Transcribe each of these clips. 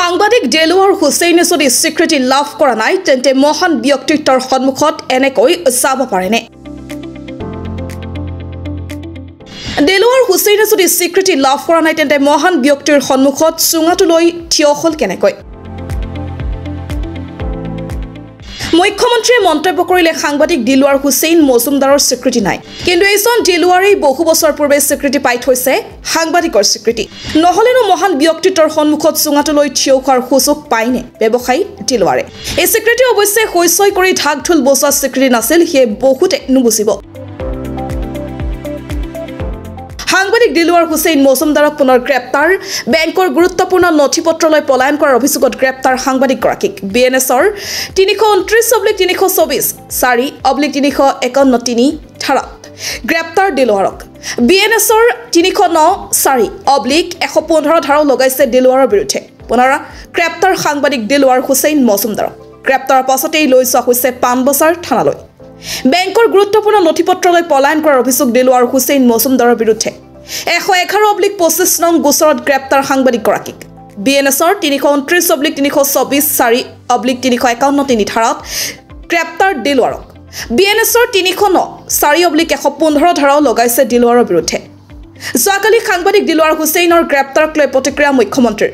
সাংবাদিক দেলোৱাৰ হুছেইনে যদি স্বীকৃতি লাভ কৰা নাই তেন্তে মহান ব্যক্তিত্বৰ সন্মুখত এনেকৈ চাব পাৰেনে দেলোৱাৰ হুছেইনে যদি স্বীকৃতি লাভ কৰা নাই তেন্তে মহান ব্যক্তিৰ সন্মুখত চুঙাটো লৈ থিয় হ'ল কেনেকৈ মুখ্যমন্ত্ৰীয়ে মন্তব্য কৰিলে সাংবাদিক দেলোৱাৰ হুছেইন মজুমদাৰৰ স্বীকৃতি নাই কিন্তু এইজন দেলোৱাৰেই বহু বছৰ পূৰ্বে স্বীকৃতি পাই থৈছে সাংবাদিকৰ স্বীকৃতি নহলেনো মহান ব্যক্তিত্বৰ সন্মুখত চুঙাটো লৈ থিয় হোৱাৰ সুযোগ পায়নে ব্যৱসায়ী দেলোৱাৰে এই স্বীকৃতি অৱশ্যে হৈছৈ কৰি ঢাক ঢোল বজোৱা স্বীকৃতি নাছিল সেয়ে বহুতে নুবুজিব সাংবাদিক দেলোৱাৰ হুছেইন মজুমদাৰক পুনৰ গ্ৰেপ্তাৰ বেংকৰ গুৰুত্বপূৰ্ণ নথিপত্ৰলৈ পলায়ন কৰাৰ অভিযোগত গ্ৰেপ্তাৰ সাংবাদিকগৰাকীক বিএনএছৰ 329/324 4/351 ধাৰাত গ্ৰেপ্তাৰ দেলোৱাৰক বিএনএছৰ 309/115 ধাৰাও লগাইছে দেলোৱাৰৰ বিৰুদ্ধে পুনৰ গ্ৰেপ্তাৰ সাংবাদিক দেলোৱাৰ হুছেইন মজুমদাৰক গ্ৰেপ্তাৰৰ পাছতেই লৈ যোৱা হৈছে পানবজাৰ থানালৈ বেংকৰ গুৰুত্বপূৰ্ণ নথিপত্ৰলৈ পলায়ন কৰাৰ অভিযোগ দেলোৱাৰ হুছেইন মজুমদাৰৰ বিৰুদ্ধে 111/25 নং গোচৰত গ্ৰেপ্তাৰ সাংবাদিকগৰাকীক বিএনএছৰ 329/324 4/351 ধাৰাত গ্ৰেপ্তাৰ দেলোৱাৰক বিএনএছৰ 309/115 ধাৰাও লগাইছে দেলোৱাৰৰ বিৰুদ্ধে যোৱাকালি সাংবাদিক দেলোৱাৰ হুছেইনৰ গ্ৰেপ্তাৰক লৈ প্ৰতিক্ৰিয়া মুখ্যমন্ত্ৰীৰ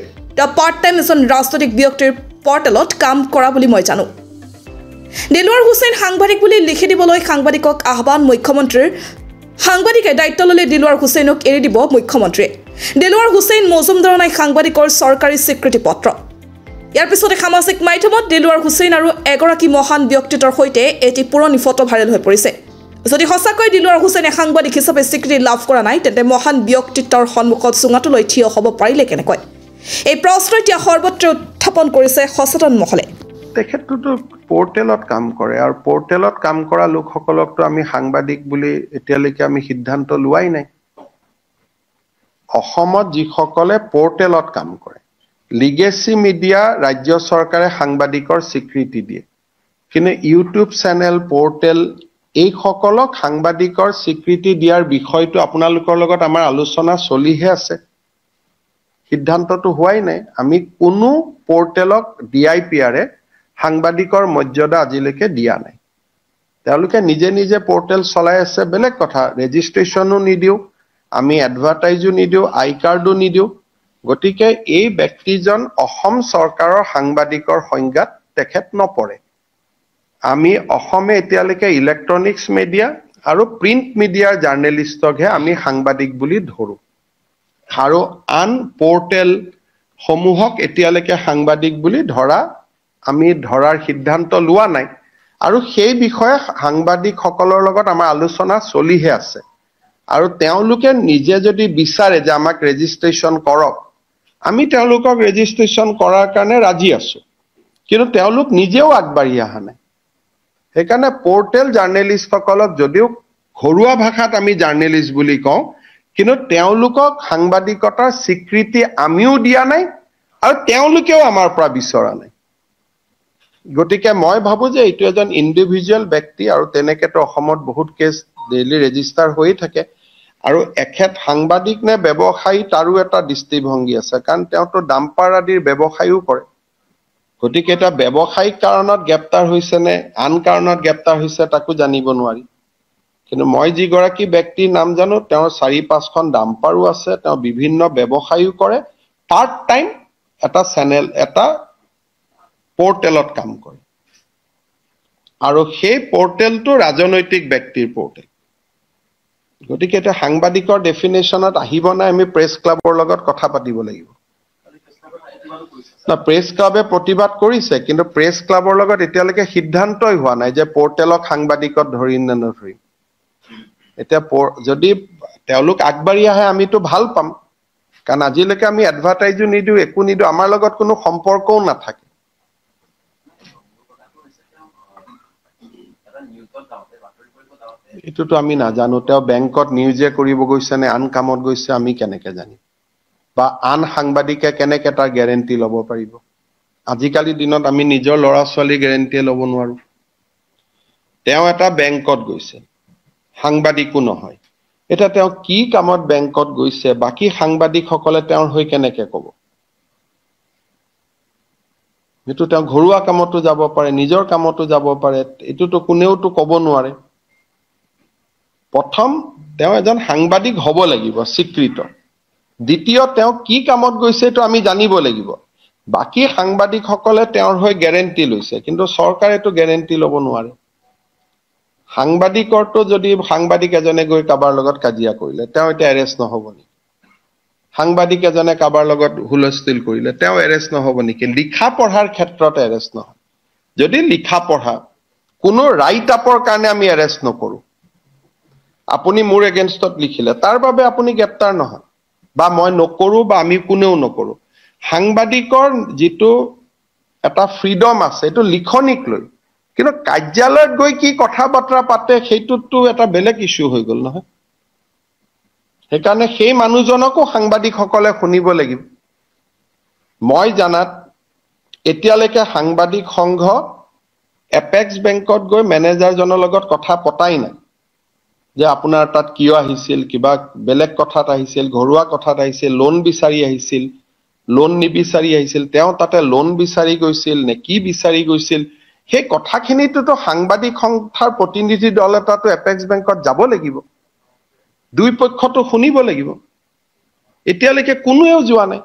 পাৰ্ট টাইম এজন ৰাজনৈতিক ব্যক্তিৰ পৰ্টেলত কাম কৰা বুলি মই জানো দেলোৱাৰ হুছেইন সাংবাদিক বুলি লিখি দিবলৈ সাংবাদিকক আহ্বান মুখ্যমন্ত্ৰীৰ সাংবাদিকে দায়িত্ব ললে দেলোৱাৰ হুছেইনক এৰি দিব মুখ্যমন্ত্ৰীয়ে দেলোৱাৰ হুছেইন মজুমদাৰ নাই সাংবাদিকৰ চৰকাৰী স্বীকৃতি পত্ৰ ইয়াৰ পিছতে সামাজিক মাধ্যমত দেলোৱাৰ হুছেইন আৰু এগৰাকী মহান ব্যক্তিত্বৰ সৈতে এটি পুৰণি ফটো ভাইৰেল হৈ পৰিছে যদি সঁচাকৈ দেলোৱাৰ হুছেইনে সাংবাদিক হিচাপে স্বীকৃতি লাভ কৰা নাই তেন্তে মহান ব্যক্তিত্বৰ সন্মুখত চুঙাটো লৈ থিয় হ'ব পাৰিলে কেনেকৈ এই প্ৰশ্ন এতিয়া সৰ্বত্ৰ উত্থাপন কৰিছে সচেতন মহলে তেখেতটো পোৰ্টেলত কাম কৰে আৰু পোৰ্টেলত কাম কৰা লোকসকলকটো আমি সাংবাদিক বুলি এতিয়ালৈকে আমি সিদ্ধান্ত লোৱাই নাই অসমত যিসকলে পোৰ্টেলত কাম কৰে লিগেসি মিডিয়া ৰাজ্য চৰকাৰে সাংবাদিকৰ স্বীকৃতি দিয়ে কিন্তু ইউটিউব চেনেল পোৰ্টেল এই সকলক সাংবাদিকৰ স্বীকৃতি দিয়াৰ বিষয়টো আপোনালোকৰ লগত আমাৰ আলোচনা চলিহে আছে সিদ্ধান্তটো হোৱাই নাই আমি কোনো পোৰ্টেলক ডিআইপিআৰে সাংবাদিকৰ মৰ্যাদা আজিলৈকে দিয়া নাই তেওঁলোকে নিজে নিজে পোৰ্টেল চলাই আছে বেলেগ কথা ৰেজিষ্ট্ৰেচনো নিদিও আমি এডভাৰটাইজো নিদিও আই কাৰ্ডো নিদিও গতিকে এই ব্যক্তিজন অসম চৰকাৰৰ সাংবাদিকৰ সংজ্ঞাত তেখেত নপৰে আমি অসমে এতিয়ালৈকে ইলেক্ট্ৰনিক্স মিডিয়া আৰু প্ৰিণ্ট মিডিয়াৰ জাৰ্নেলিষ্টকহে আমি সাংবাদিক বুলি ধৰো আৰু আন পোৰ্টেল সমূহক এতিয়ালৈকে সাংবাদিক বুলি আমি ধৰাৰ সিদ্ধান্ত লোৱা নাই আৰু সেই বিষয়ে সাংবাদিকসকলৰ লগত আমাৰ আলোচনা চলিহে আছে আৰু তেওঁলোকে নিজে যদি বিচাৰে যে আমাক ৰেজিষ্ট্ৰেচন কৰক আমি তেওঁলোকক ৰেজিষ্ট্ৰেচন কৰাৰ কাৰণে ৰাজি আছো কিন্তু তেওঁলোক নিজেও আগবাঢ়ি অহা নাই সেইকাৰণে পোৰ্টেল জাৰ্নেলিষ্টসকলক যদিও ঘৰুৱা ভাষাত আমি জাৰ্নেলিষ্ট বুলি কওঁ কিন্তু তেওঁলোকক সাংবাদিকতাৰ স্বীকৃতি আমিও দিয়া নাই আৰু তেওঁলোকেও আমাৰ পৰা বিচৰা নাই গতিকে মই ভাবো যে এইটো এজন ইন্ডিভিজুৱেল ব্যক্তি আৰু তেনেকেতো অসমত বহুত কেছ ডেইলি ৰেজিষ্টাৰ হৈ থাকে আৰু এখেত সাংবাদিক নে ব্যৱসায়ী তাৰো এটা দৃষ্টিভংগী আছে কাৰণ তেওঁতো ডাম্পাৰ আদিৰ ব্যৱসায়ও কৰে গতিকে এটা ব্যৱসায়িক কাৰণত গ্ৰেপ্তাৰ হৈছে নে আন কাৰণত গ্ৰেপ্তাৰ হৈছে তাকো জানিব নোৱাৰি কিন্তু মই যিগৰাকী ব্যক্তিৰ নাম জানো তেওঁৰ 4-5খন ডাম্পাৰো আছে তেওঁ বিভিন্ন ব্যৱসায়ও কৰে পাৰ্ট টাইম এটা চেনেল এটা পোৰ্টেলত কাম কৰে আৰু সেই পোৰ্টেলটো ৰাজনৈতিক ব্যক্তিৰ পোৰ্টেল গতিকে এটা সাংবাদিকৰ ডেফিনেশ্যনত আহিব নাই আমি প্ৰেছ ক্লাবৰ লগত কথা পাতিব লাগিব না প্ৰেছ ক্লাবে প্ৰতিবাদ কৰিছে কিন্তু প্ৰেছ ক্লাবৰ লগত এতিয়ালৈকে সিদ্ধান্তই হোৱা নাই যে পোৰ্টেলক সাংবাদিকত ধৰিম নে নধৰিম এতিয়া যদি তেওঁলোক আগবাঢ়ি আহে আমিতো ভাল পাম কাৰণ আজিলৈকে আমি এডভাৰটাইজো নিদিও একো নিদিও আমাৰ লগত কোনো সম্পৰ্কও নাথাকে এটোতো আমি নাজানো তেওঁ বেংকত নিউজে কৰিব গৈছে নে আন কামত গৈছে আমি কেনেকে জানিম বা আন সাংবাদিকে কেনেকে তাৰ গ্যাৰান্টি ল'ব পাৰিব আজিকালি দিনত আমি নিজৰ ল'ৰা ছোৱালী গ্যাৰান্টি ল'ব নোৱাৰো তেওঁ এটা বেংকত গৈছে সাংবাদিকো নহয় এটা তেওঁ কি কামত বেংকত গৈছে বাকি সাংবাদিকসকলে তেওঁৰ হৈ কেনেকে ক'ব এইটো তেওঁ ঘৰুৱা কামতো যাব পাৰে, নিজৰ কামতো যাব পাৰে, এইটোতো কোনেওতো ক'ব নোৱাৰে। প্ৰথম তেওঁ এজন সাংবাদিক হ'ব লাগিব স্বীকৃত। দ্বিতীয় তেওঁ কি কামত গৈছে এইটো আমি জানিব লাগিব। বাকী সাংবাদিকসকলে তেওঁৰ হৈ গ্যাৰেণ্টি লৈছে, কিন্তু চৰকাৰেতো গ্যাৰেণ্টি ল'ব নোৱাৰে। সাংবাদিকৰটো যদি সাংবাদিক এজনে গৈ কাৰোবাৰ লগত কাজিয়া কৰিলে তেওঁ এতিয়া এৰেষ্ট নহ'ব নেকি? সাংবাদিক এজনে কাৰোবাৰ লগত হুলস্থুল কৰিলে তেওঁ এৰেষ্ট নহ'ব নেকি? লিখা পঢ়াৰ ক্ষেত্ৰত এৰেষ্ট নহয়। যদি লিখা পঢ়া কোনো ৰাইট আপৰ কাৰণে আমি এৰেষ্ট নকৰোঁ, আপুনি মোৰ এগেইনষ্টত লিখিলে তাৰ বাবে আপুনি গ্ৰেপ্তাৰ নহয়, বা মই নকৰোঁ বা আমি কোনেও নকৰোঁ। সাংবাদিকৰ যিটো এটা ফ্ৰীডম আছে এইটো লিখনিক লৈ, কিন্তু কাৰ্যালয়ত গৈ কি কথা বতৰা পাতে সেইটোতো এটা বেলেগ ইস্যু হৈ গ'ল নহয়। সেইকাৰণে সেই মানুহজনকো সাংবাদিকসকলে শুনিব লাগিব। মই জানাত এতিয়ালৈকে সাংবাদিক সংঘ এপেক্স বেংকত গৈ মেনেজাৰজনৰ লগত কথা পতাই নাই যে আপোনাৰ তাত কিয় আহিছিল, কিবা বেলেগ কথাত আহিছিল, ঘৰুৱা কথাত আহিছিল, লোন বিচাৰি আহিছিল, লোন নিবিচাৰি আহিছিল, তেওঁ তাতে লোন বিচাৰি গৈছিল নে কি বিচাৰি গৈছিল, সেই কথাখিনিতো সাংবাদিক সংস্থাৰ প্ৰতিনিধি দল এটাতো এপেক্স বেংকত যাব লাগিব, দুই পক্ষতো শুনিব লাগিব। এতিয়ালৈকে কোনোৱেও যোৱা নাই।